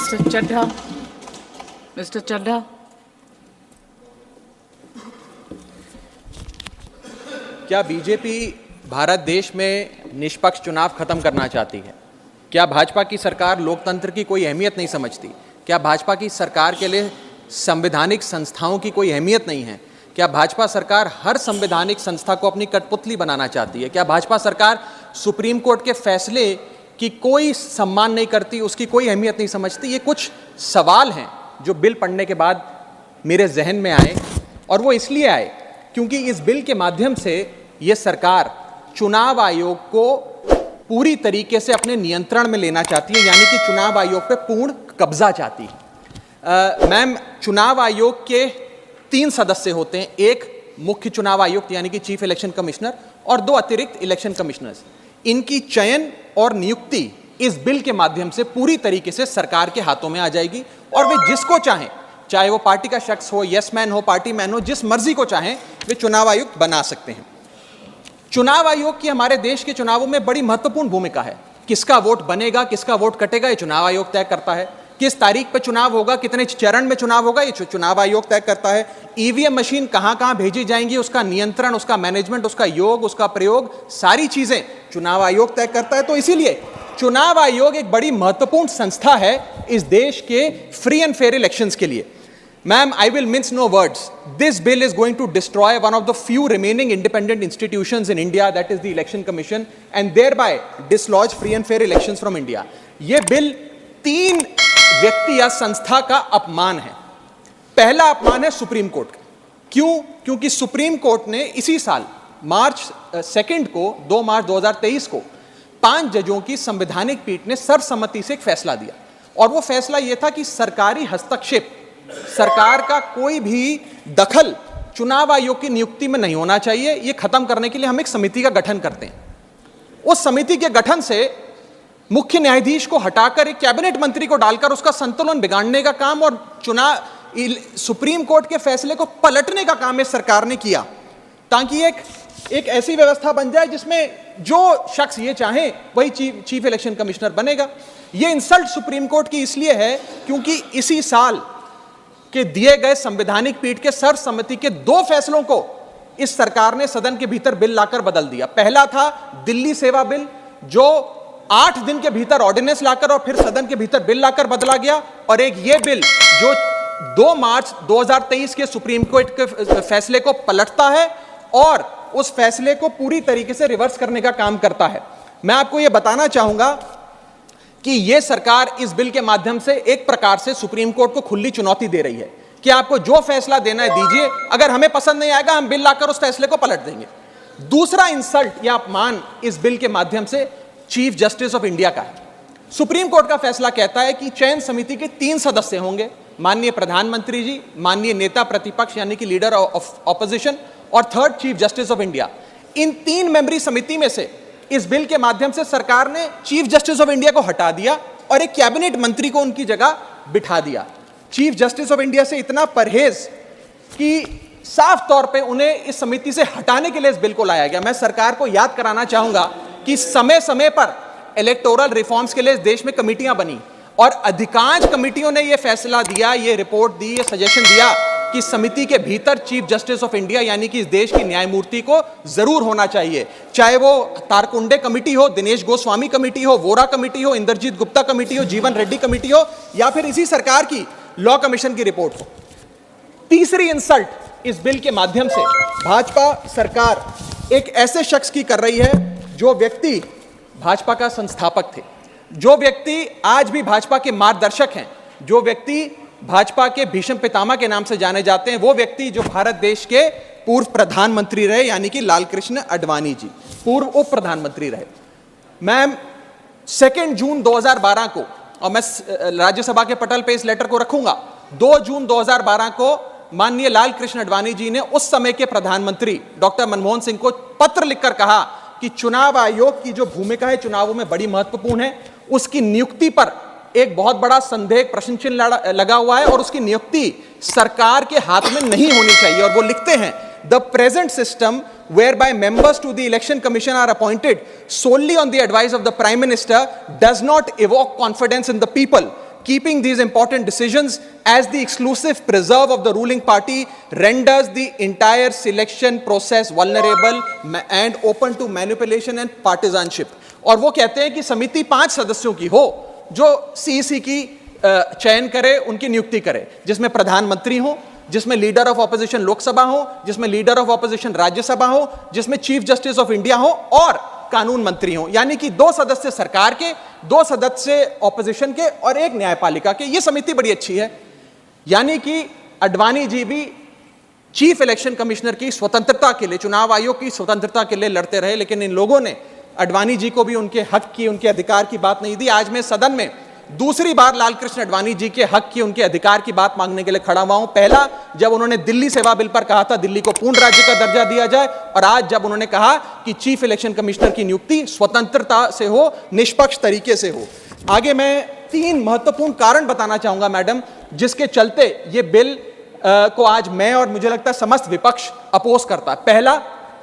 Mr. Chadha. Mr. Chadha. क्या BJP Bharat देश में निष्पक्ष चुनाव खत्म करना चाहती है? क्या भाजपा की सरकार लोकतंत्र की कोई अहमियत नहीं समझती? क्या भाजपा की सरकार के लिए संवैधानिक संस्थाओं की कोई अहमियत नहीं है? क्या भाजपा सरकार हर संवैधानिक संस्था को अपनी कठपुतली बनाना चाहती है? क्या भाजपा सरकार सुप्रीम कोर्ट के फैसले की कोई सम्मान नहीं करती, उसकी कोई अहमियत नहीं समझती? ये कुछ सवाल हैं जो बिल पढ़ने के बाद मेरे जहन में आए, और वो इसलिए आए क्योंकि इस बिल के माध्यम से ये सरकार चुनाव आयोग को पूरी तरीके से अपने नियंत्रण में लेना चाहती है, यानी कि चुनाव आयोग पे पूर्ण कब्जा चाहती है। मैम, चुनाव आयोग के 3 सदस्य होते हैं, एक मुख्य चुनाव आयुक्त यानी कि चीफ इलेक्शन कमिश्नर और 2 अतिरिक्त इलेक्शन कमिश्नर्स। इनकी चयन और नियुक्ति इस बिल के माध्यम से पूरी तरीके से सरकार के हाथों में आ जाएगी, और वे जिसको चाहें, चाहे वो पार्टी का शख्स हो, यस मैन हो, पार्टी मैन हो, जिस मर्जी को चाहें वे चुनाव आयुक्त बना सकते हैं। चुनाव आयोग की हमारे देश के चुनावों में बड़ी महत्वपूर्ण भूमिका है। किसका वोट बनेगा, किसका वोट कटेगा, ये चुनाव आयोग तय करता है। किस तारीख पर चुनाव होगा, कितने चरण में चुनाव होगा, ये चुनाव आयोग तय करता है। ईवीएम मशीन कहां कहां भेजी जाएंगी, उसका नियंत्रण, उसका मैनेजमेंट, उसका योग, उसका प्रयोग, सारी चीजें चुनाव आयोग तय करता है। तो इसीलिए चुनाव आयोग एक बड़ी महत्वपूर्ण संस्था है इस देश के फ्री एंड फेयर इलेक्शंस के लिए। Ma'am, I will mince no words. This bill is going to destroy one of the few remaining independent institutions in India, that is the Election Commission, and thereby dislodge free and fair elections from India. ये bill 3 व्यक्ति या संस्था का अपमान है। पहला अपमान है सुप्रीम कोर्ट का। क्यों? क्योंकि सुप्रीम कोर्ट ने इसी साल मार्च 2 को 2 मार्च 2023 को 5 जजों की संवैधानिक पीठ ने सर्वसम्मति से एक फैसला दिया, और वो फैसला ये था कि सरकारी हस्तक्षेप, सरकार का कोई भी दखल चुनाव आयोग की नियुक्ति में नहीं होना चाहिए। यह खत्म करने के लिए हम एक समिति का गठन करते हैं। उस समिति के गठन से मुख्य न्यायाधीश को हटाकर एक कैबिनेट मंत्री को डालकर उसका संतुलन बिगाड़ने का काम और सुप्रीम कोर्ट के फैसले को पलटने का काम इस सरकार ने किया, ताकि एक ऐसी व्यवस्था बन जाए जिसमें जो शख्स ये चाहे वही चीफ इलेक्शन कमिश्नर बनेगा। यह इंसल्ट सुप्रीम कोर्ट की इसलिए है क्योंकि इसी साल के दिए गए संवैधानिक पीठ के सर्वसम्मति के 2 फैसलों को इस सरकार ने सदन के भीतर बिल लाकर बदल दिया। पहला था दिल्ली सेवा बिल, जो 8 दिन के भीतर ऑर्डिनेंस लाकर और फिर सदन के भीतर बिल लाकर बदला गया, और एक ये बिल जो 2 मार्च 2023 के सुप्रीम कोर्ट के फैसले को पलटता है और उस फैसले को पूरी तरीके से रिवर्स करने का काम करता है। मैं आपको यह बताना चाहूंगा कि यह सरकार इस बिल के माध्यम से एक प्रकार से सुप्रीम कोर्ट को खुली चुनौती दे रही है कि आपको जो फैसला देना है दीजिए, अगर हमें पसंद नहीं आएगा हम बिल लाकर उस फैसले को पलट देंगे। दूसरा इंसल्ट या अपमान इस बिल के माध्यम से चीफ जस्टिस ऑफ इंडिया का है। सुप्रीम कोर्ट का फैसला कहता है कि चयन समिति के 3 सदस्य होंगे, माननीय प्रधानमंत्री जी, माननीय नेता प्रतिपक्ष यानी कि लीडर ऑफ ऑपोजिशन, और 3rd chief justice of India. इन 3 मेंबरी समिति में से इस बिल के माध्यम से सरकार ने चीफ जस्टिस ऑफ इंडिया को हटा दिया और एक कैबिनेट मंत्री को उनकी जगह बिठा दिया। चीफ जस्टिस ऑफ इंडिया से इतना परहेज कि साफ तौर पे उन्हें इस समिति से हटाने के लिए इस बिल को लाया गया। मैं सरकार को याद कराना चाहूंगा कि समय समय पर इलेक्टोरल रिफॉर्म्स के लिए इस देश में कमेटियां बनी, और अधिकांश कमेटियों ने यह फैसला दिया, ये रिपोर्ट दी, ये सजेशन दिया कि समिति के भीतर चीफ जस्टिस ऑफ इंडिया यानी कि इस देश की न्यायमूर्ति को जरूर होना चाहिए, चाहे वो तारकुंडे कमेटी हो, दिनेश गोस्वामी कमेटी हो, वोरा कमेटी हो, इंद्रजीत गुप्ता कमेटी हो, जीवन रेड्डी कमेटी हो, या फिर इसी सरकार की लॉ कमीशन की रिपोर्ट हो। तीसरी इंसल्ट इस बिल के माध्यम से भाजपा सरकार एक ऐसे शख्स की कर रही है जो व्यक्ति भाजपा का संस्थापक थे, जो व्यक्ति आज भी भाजपा के मार्गदर्शक हैं, जो व्यक्ति भाजपा के भीष्म पितामह के नाम से जाने जाते हैं, वो व्यक्ति जो भारत देश के पूर्व प्रधानमंत्री रहे, यानी कि लालकृष्ण आडवाणी जी, पूर्व उप प्रधानमंत्री रहे। मैम, 2 जून 2012 को, और मैं राज्यसभा के पटल पे इस लेटर को रखूंगा, 2 जून 2012 को माननीय लालकृष्ण आडवाणी जी ने उस समय के प्रधानमंत्री डॉक्टर मनमोहन सिंह को पत्र लिखकर कहा कि चुनाव आयोग की जो भूमिका है चुनावों में बड़ी महत्वपूर्ण है, उसकी नियुक्ति पर एक बहुत बड़ा संदेह, प्रश्न चिन्ह लगा हुआ है, और उसकी नियुक्ति सरकार के हाथ में नहीं होनी चाहिए। और वो लिखते हैं, the present system whereby members to the election commission are appointed solely on the advice of the prime minister does not evoke confidence in the people. keeping these important decisions as the exclusive preserve of the ruling party renders the entire selection process vulnerable and open to manipulation and partisanship. और वो कहते हैं कि समिति 5 सदस्यों की हो जो सीईसी की चयन करे, उनकी नियुक्ति करे, जिसमें प्रधानमंत्री हो, जिसमें लीडर ऑफ ऑपोजिशन लोकसभा हो, जिसमें लीडर ऑफ ऑपोजिशन राज्यसभा हो, जिसमें चीफ जस्टिस ऑफ इंडिया हो और कानून मंत्री हो, यानी कि 2 सदस्य सरकार के, 2 सदस्य ऑपोजिशन के और 1 न्यायपालिका के। ये समिति बड़ी अच्छी है, यानी कि अडवाणी जी भी चीफ इलेक्शन कमिश्नर की स्वतंत्रता के लिए, चुनाव आयोग की स्वतंत्रता के लिए लड़ते रहे, लेकिन इन लोगों ने अडवाणी जी को भी उनके हक की, उनके अधिकार की बात नहीं दी। आज मैं सदन में दूसरी बार लालकृष्ण अडवाणी जी के हक की, उनके अधिकार की बात मांगने के लिए खड़ा हुआ हूं। पहला जब उन्होंने दिल्ली सेवा बिल पर कहा था दिल्ली को पूर्ण राज्य का दर्जा दिया जाए, और आज जब उन्होंने कहा कि चीफ इलेक्शन कमिश्नर की नियुक्ति स्वतंत्रता से हो, निष्पक्ष तरीके से हो। आगे मैं 3 महत्वपूर्ण कारण बताना चाहूंगा मैडम, जिसके चलते ये बिल को आज मैं और मुझे लगता है समस्त विपक्ष अपोज करता है। पहला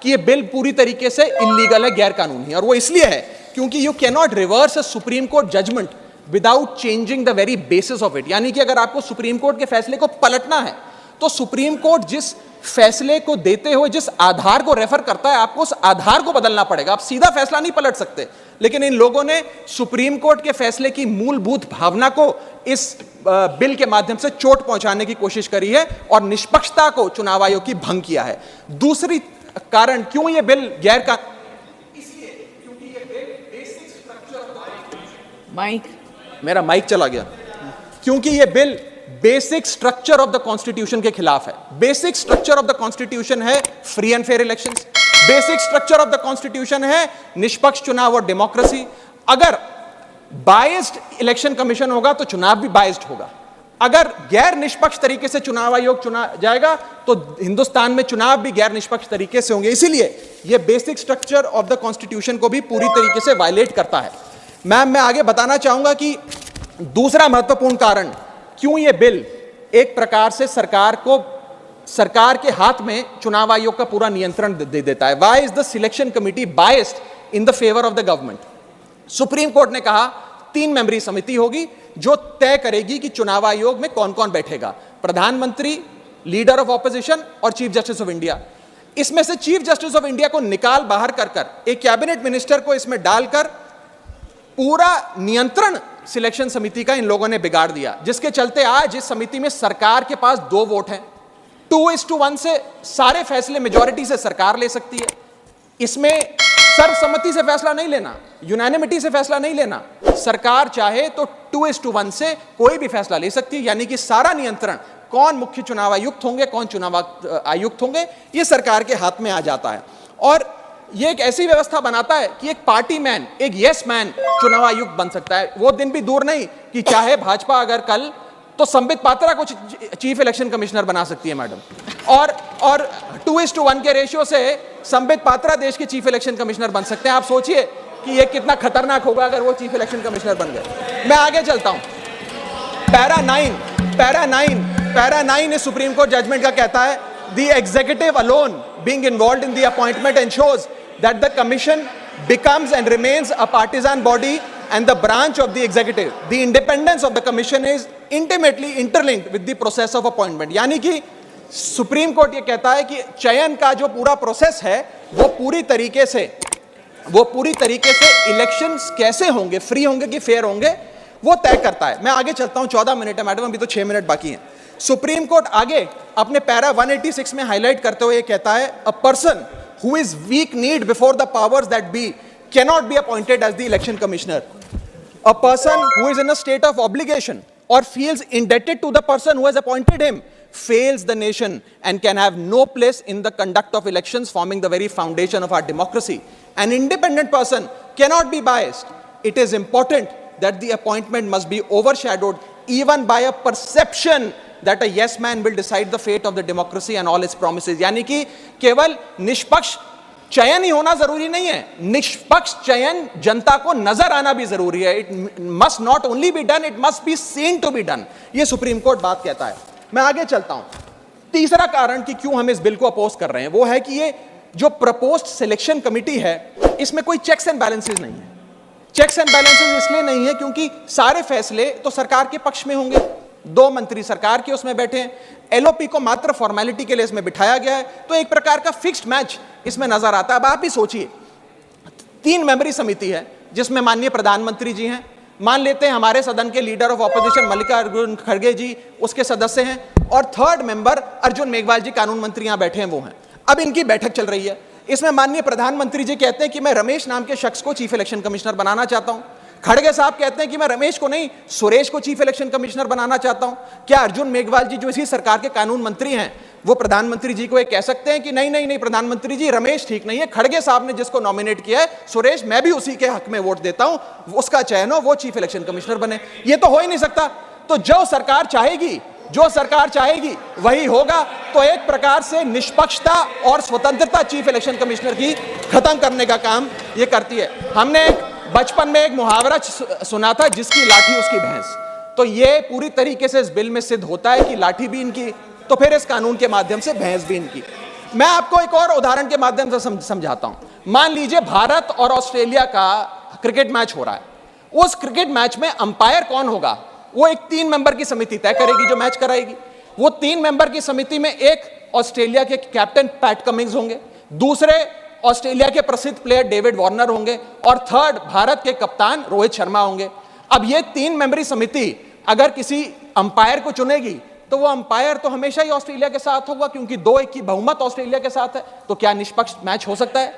कि ये बिल पूरी तरीके से इलीगल है, गैर कानूनी है, और वो इसलिए है क्योंकि you can not reverse a supreme court judgment without changing the very basis of it. यानी कि अगर आपको सुप्रीम कोर्ट के फैसले को पलटना है तो सुप्रीम कोर्ट जिस फैसले को देते हुए जिस आधार को रेफर करता है, आपको उस आधार को बदलना पड़ेगा। आप सीधा फैसला नहीं पलट सकते। लेकिन इन लोगों ने सुप्रीम कोर्ट के फैसले की मूलभूत भावना को इस बिल के माध्यम से चोट पहुंचाने की कोशिश करी है और निष्पक्षता को चुनाव आयोग की भंग किया है। दूसरी कारण क्यों ये बिल गैर कानूनी, इसलिए क्योंकि ये बिल बेसिक स्ट्रक्चर, मेरा माइक चला गया, क्योंकि ये bill basic structure of the constitution के खिलाफ है। Basic structure of the constitution है free and fair elections, basic structure of the constitution है निष्पक्ष चुनाव और डेमोक्रेसी। अगर बायस्ड इलेक्शन कमीशन होगा तो चुनाव भी बायस्ड होगा। अगर गैर निष्पक्ष तरीके से चुनाव आयोग चुना जाएगा तो हिंदुस्तान में चुनाव भी गैर निष्पक्ष तरीके से होंगे। इसीलिए यह basic structure of the constitution को भी पूरी तरीके से वायलेट करता है। मैम, मैं आगे बताना चाहूंगा कि दूसरा महत्वपूर्ण कारण क्यों यह बिल एक प्रकार से सरकार के हाथ में चुनाव आयोग का पूरा नियंत्रण दे देता है। Why is the selection committee biased in the favour of the government? Supreme court ने कहा 3 मेंबरी समिति होगी जो तय करेगी कि चुनाव आयोग में कौन कौन बैठेगा, प्रधानमंत्री, लीडर ऑफ ऑपोजिशन और चीफ जस्टिस ऑफ इंडिया। इसमें से चीफ जस्टिस ऑफ इंडिया को निकाल बाहर कर एक कैबिनेट मिनिस्टर को इसमें डालकर पूरा नियंत्रण सिलेक्शन समिति का इन लोगों ने बिगाड़ दिया, जिसके चलते आज इस समिति में सरकार के पास 2 वोट हैं। 2:1 से सारे फैसले मेजॉरिटी से सरकार ले सकती है। इसमें सर्वसम्मति से फैसला नहीं लेना, यूनानिमिटी से फैसला नहीं लेना। सरकार चाहे तो 2:1 से कोई भी फैसला ले सकती है, यानी कि सारा नियंत्रण कौन मुख्य चुनाव आयुक्त होंगे, कौन चुनाव आयुक्त होंगे, ये सरकार के हाथ में आ जाता है। और ये एक ऐसी व्यवस्था बनाता है कि एक पार्टी मैन, एक यस मैन चुनाव आयुक्त बन सकता है। वो दिन भी दूर नहीं कि चाहे भाजपा अगर कल तो संबित पात्रा को चीफ इलेक्शन कमिश्नर बना सकती है मैडम, और 2:1 के रेशियो से संबित पात्रा देश के चीफ इलेक्शन कमिश्नर बन सकते हैं। आप सोचिए कि ये कितना खतरनाक होगा अगर वो चीफ इलेक्शन कमिश्नर बन गए। मैं आगे चलता हूं। पैरा 9 इस सुप्रीम कोर्ट जजमेंट का कहता है, the executive alone being involved in the appointment ensures that the commission becomes and remains a partisan body and the branch of the executive. The independence of the commission is intimately interlinked with the process of appointment. यानी कि supreme court ये कहता है कि चयन का जो पूरा प्रोसेस है वो पूरी तरीके से इलेक्शंस कैसे होंगे, फ्री होंगे कि फेयर होंगे, वो तय करता है। मैं आगे चलता हूं, 14 मिनट है मैडम, अभी तो 6 मिनट बाकी हैं। सुप्रीम कोर्ट आगे अपने पैरा 186 में हाईलाइट करते हुए कहता है, a person who is weak kneed before the powers that be cannot be appointed as the election commissioner. A person who is in a state of obligation or feels indebted to the person who has appointed him fails the nation and can have no place in the conduct of elections, forming the very foundation of our democracy. An independent person cannot be biased. It is important that the appointment must be overshadowed even by a perception that a yes man will decide the fate of the democracy and all its promises. यानी कि केवल निष्पक्ष चयन ही होना जरूरी नहीं है, निष्पक्ष चयन जनता को नजर आना भी जरूरी है। It must not only be done, it must be seen to be done. ये सुप्रीम कोर्ट बात कहता है। मैं आगे चलता हूं। तीसरा कारण कि क्यों हम इस बिल को अपोज कर रहे हैं वो है कि ये जो प्रपोज्ड सिलेक्शन कमिटी है इसमें कोई चेक्स एंड बैलेंसेस नहीं है। चेक्स एंड बैलेंसेस इसलिए नहीं है क्योंकि सारे फैसले तो सरकार के पक्ष में होंगे, 2 मंत्री सरकार के उसमें बैठे हैं, एलओपी को मात्र फॉर्मेलिटी के लिए इसमें बिठाया गया है, तो एक प्रकार का फिक्स्ड मैच इसमें नजर आता है। अब आप ही सोचिए, 3 मेंबरी समिति है जिसमें माननीय प्रधानमंत्री जी हैं, मान लेते हैं हमारे सदन के लीडर ऑफ ऑपोजिशन मल्लिकार्जुन खड़गे जी उसके सदस्य हैं, और 3rd मेंबर अर्जुन मेघवाल जी कानून मंत्री यहां बैठे हैं वो हैं। अब इनकी बैठक चल रही है, इसमें माननीय प्रधानमंत्री जी कहते हैं कि मैं रमेश नाम के शख्स को चीफ इलेक्शन कमिश्नर बनाना चाहता हूं। खड़गे साहब कहते हैं कि मैं रमेश को नहीं सुरेश को चीफ इलेक्शन कमिश्नर बनाना चाहता हूं। क्या अर्जुन मेघवाल जी जो इसी सरकार के कानून मंत्री हैं वो प्रधानमंत्री जी को ये कह सकते हैं कि नहीं नहीं नहीं प्रधानमंत्री जी रमेश ठीक नहीं है, खड़गे साहब ने जिसको नॉमिनेट किया है सुरेश, मैं भी उसी के हक में वोट देता हूं, उसका चयन हो, वो चीफ इलेक्शन कमिश्नर बने? ये तो हो ही नहीं सकता। तो जो सरकार चाहेगी वही होगा। तो एक प्रकार से निष्पक्षता और स्वतंत्रता चीफ इलेक्शन कमिश्नर की खत्म करने का काम ये करती है। हमने बचपन में एक मुहावरा सुना था, जिसकी लाठी उसकी भैंस। तो ये पूरी तरीके से इस बिल में सिद्ध होता है कि लाठी भी इनकी, तो फिर इस कानून के माध्यम से भैंस भी इनकी। मैं आपको एक और उदाहरण के माध्यम से समझाता हूं। मान लीजिए भारत और ऑस्ट्रेलिया का क्रिकेट मैच हो रहा है, उस क्रिकेट मैच में अंपायर कौन होगा वो एक 3 मेंबर की समिति तय करेगी जो मैच कराएगी। वो 3 मेंबर की समिति में एक ऑस्ट्रेलिया के कैप्टन पैट कमिंग्स होंगे, दूसरे ऑस्ट्रेलिया के प्रसिद्ध प्लेयर डेविड वार्नर होंगे, और 3rd भारत के कप्तान रोहित शर्मा होंगे। अब ये 3 मेंबरी समिति अगर किसी अंपायर को चुनेगी तो वो अंपायर तो हमेशा ही ऑस्ट्रेलिया के साथ होगा, क्योंकि 2-1 की बहुमत ऑस्ट्रेलिया के साथ है। तो क्या निष्पक्ष मैच हो सकता है?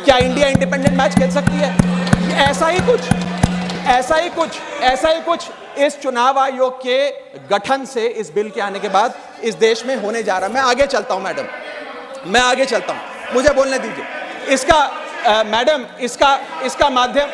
क्या इंडिया इंडिपेंडेंट मैच खेल सकती है? ऐसा ही कुछ इस चुनाव आयोग के गठन से, इस बिल के आने के बाद इस देश में होने जा रहा है। मैं आगे चलता हूं मैडम, मुझे बोलने दीजिए। मैडम इसका माध्यम,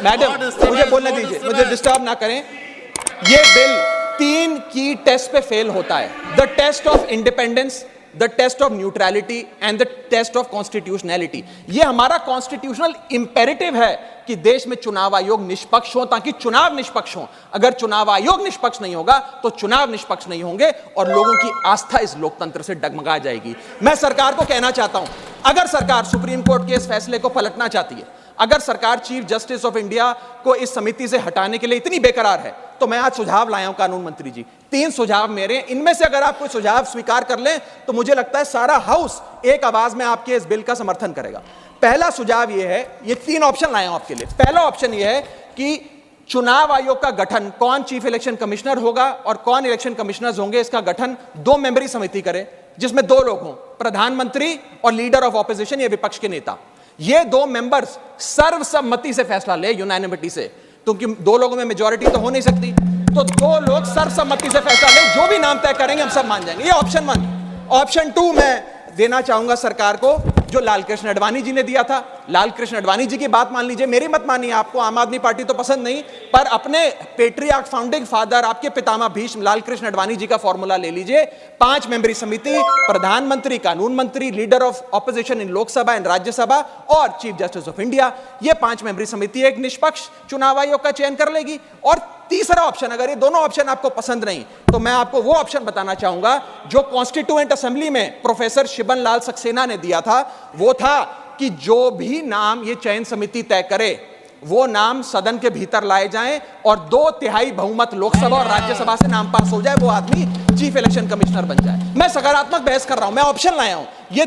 मैडम मुझे बोलने दीजिए, मुझे डिस्टर्ब ना करें। ये बिल 3 की टेस्ट पे फेल होता है, the test of independence, the test of neutrality and the test of constitutionality. ये हमारा कॉन्स्टिट्यूशनल इंपेरेटिव है कि देश में चुनाव आयोग निष्पक्ष हो, ताकि चुनाव निष्पक्ष हो। अगर चुनाव आयोग निष्पक्ष नहीं होगा तो चुनाव निष्पक्ष नहीं होंगे और लोगों की आस्था इस लोकतंत्र से डगमगा जाएगी। मैं सरकार को कहना चाहता हूं, अगर सरकार सुप्रीम कोर्ट के इस फैसले को पलटना चाहती है, अगर सरकार चीफ जस्टिस ऑफ इंडिया को इस समिति से हटाने के लिए इतनी बेकरार है, तो मैं आज सुझाव लाया हूं कानून मंत्री जी। 3 सुझाव मेरे, इनमें से अगर आप कोई सुझाव स्वीकार कर लें तो मुझे लगता है सारा हाउस एक आवाज में आपके इस बिल का समर्थन करेगा। पहला सुझाव यह है, ये 3 ऑप्शन लाया हूं आपके लिए। पहला ऑप्शन यह है कि चुनाव आयोग का गठन, कौन चीफ इलेक्शन कमिश्नर होगा और कौन इलेक्शन कमिश्नर्स होंगे, इसका गठन 2 मेंबरी समिति करे, जिसमें 2 लोग हों, प्रधानमंत्री और लीडर ऑफ ऑपोजिशन, ये विपक्ष के नेता। ये 2 मेंबर्स सर्वसम्मति से फैसला ले, यूनानिमिटी से, क्योंकि 2 लोगों में मेजॉरिटी तो हो नहीं सकती। तो 2 लोग सर्वसम्मति से फैसला ले, जो भी नाम तय करेंगे हम सब मान जाएंगे। ये ऑप्शन 1। ऑप्शन 2 मैं देना चाहूंगा सरकार को, जो लालकृष्ण अडवाणी जी ने दिया था। लालकृष्ण अडवाणी जी की बात मान लीजिए, मेरी मत मानिए, आपको आम आदमी पार्टी तो पसंद नहीं, पर अपने पेट्रियार्क फाउंडिंग फादर, आपके पितामह भीष्म लालकृष्ण अडवाणी जी का फॉर्मूला ले लीजिए। 5 मेंबरी समिति, प्रधानमंत्री, कानून मंत्री, leader of opposition in Lok Sabha and Rajya Sabha और चीफ जस्टिस ऑफ इंडिया। ये 5 मेंबरी समिति एक निष्पक्ष चुनाव आयोग का चयन कर लेगी। और तीसरा ऑप्शन, अगर ये दोनों ऑप्शन आपको पसंद नहीं, तो मैं आपको वो ऑप्शन बताना चाहूंगा जो कॉन्स्टिट्यूएंट असेंबली में प्रोफेसर शिबन लाल सक्सेना ने दिया था। वो था कि जो भी नाम ये चयन समिति तय करे, वो नाम सदन के भीतर लाए जाएं और 2/3 बहुमत लोकसभा और राज्यसभा से नाम पास हो जाए, वो आदमी चीफ इलेक्शन कमिश्नर बन जाए। मैं सकारात्मक बहस कर रहा हूं, मैं ऑप्शन लाया हूं। ये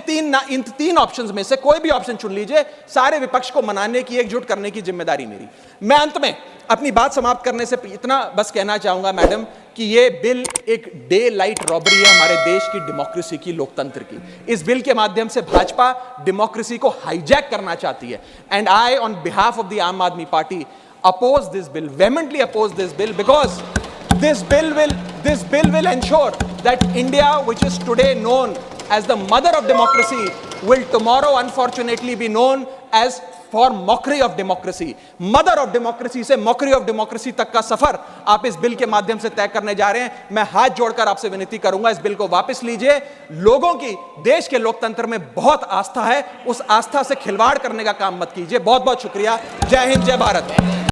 इन 3 ऑप्शंस में से कोई भी ऑप्शन चुन लीजिए, सारे विपक्ष को मनाने की, एकजुट करने की जिम्मेदारी मेरी। मैं अंत में अपनी बात समाप्त करने से इतना बस कहना चाहूंगा मैडम, कि ये बिल एक डे लाइट रॉबरी है हमारे देश की डेमोक्रेसी की, लोकतंत्र की। इस बिल के माध्यम से भाजपा डेमोक्रेसी को हाईजैक करना चाहती है। And I on behalf of the Aam Aadmi Party oppose this bill, vehemently oppose this bill, because this bill will ensure that India, which is today known as the mother of democracy, will tomorrow unfortunately be known as for mockery of democracy. Mother of democracy से mockery of democracy तक का सफर आप इस bill के माध्यम से तय करने जा रहे हैं। मैं हाथ जोड़कर आपसे विनती करूंगा, इस बिल को वापस लीजिए। लोगों की देश के लोकतंत्र में बहुत आस्था है, उस आस्था से खिलवाड़ करने का काम मत कीजिए। बहुत बहुत शुक्रिया। जय हिंद, जय भारत।